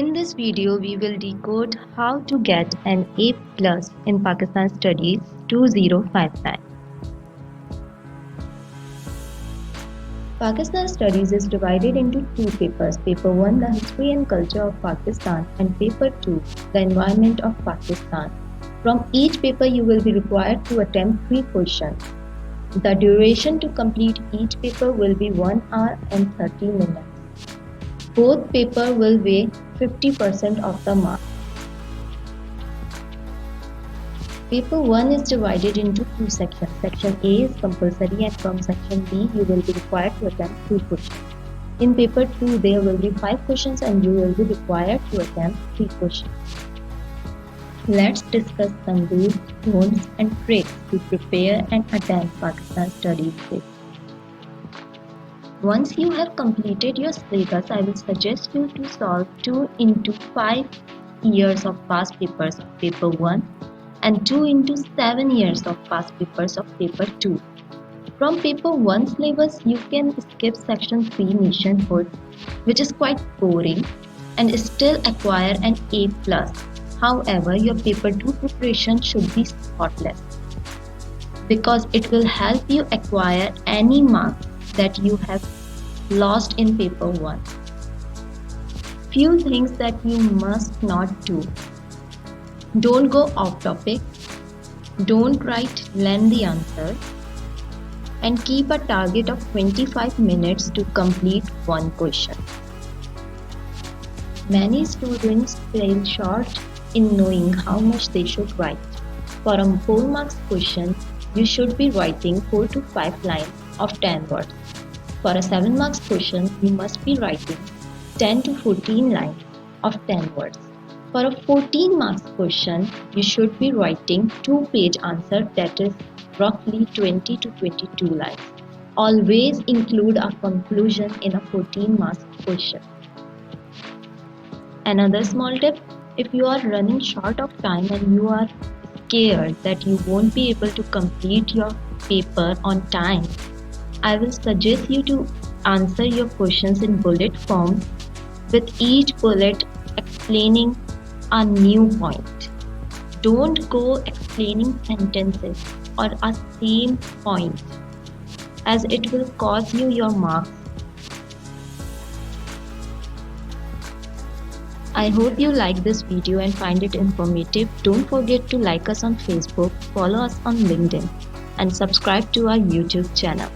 In this video, we will decode how to get an A plus in Pakistan Studies 2059. Pakistan Studies is divided into two papers. Paper 1, the history and culture of Pakistan, and Paper 2, the environment of Pakistan. From each paper, you will be required to attempt 3 questions. The duration to complete each paper will be 1 hour and 30 minutes. Both papers will weigh 50% of the mark. Paper 1 is divided into two sections. Section A is compulsory, and from Section B you will be required to attempt 2 questions. In Paper 2 there will be 5 questions and you will be required to attempt 3 questions. Let's discuss some rules, don'ts and tricks to prepare and attempt Pakistan Studies paper. Once you have completed your syllabus, I will suggest you to solve 2 into 5 years of past papers of Paper 1 and 2 into 7 years of past papers of Paper 2. From Paper 1 syllabus, you can skip Section 3 nationhood, which is quite boring, and still acquire an A+. However, your Paper 2 preparation should be spotless because it will help you acquire any marks that you have lost in Paper 1. Few things that you must not do. Don't go off topic, don't write lengthy answers, and keep a target of 25 minutes to complete one question. Many students fall short in knowing how much they should write. For a 4 marks question, you should be writing 4 to 5 lines of 10 words. For a 7 marks question, you must be writing 10 to 14 lines of 10 words. For a 14 marks question, you should be writing 2-page answer, that is roughly 20 to 22 lines. Always include a conclusion in a 14 marks question. Another small tip, if you are running short of time and you are scared that you won't be able to complete your paper on time, I will suggest you to answer your questions in bullet form, with each bullet explaining a new point. Don't go explaining sentences or a same point, as it will cost you your marks. I hope you like this video and find it informative. Don't forget to like us on Facebook, follow us on LinkedIn, and subscribe to our YouTube channel.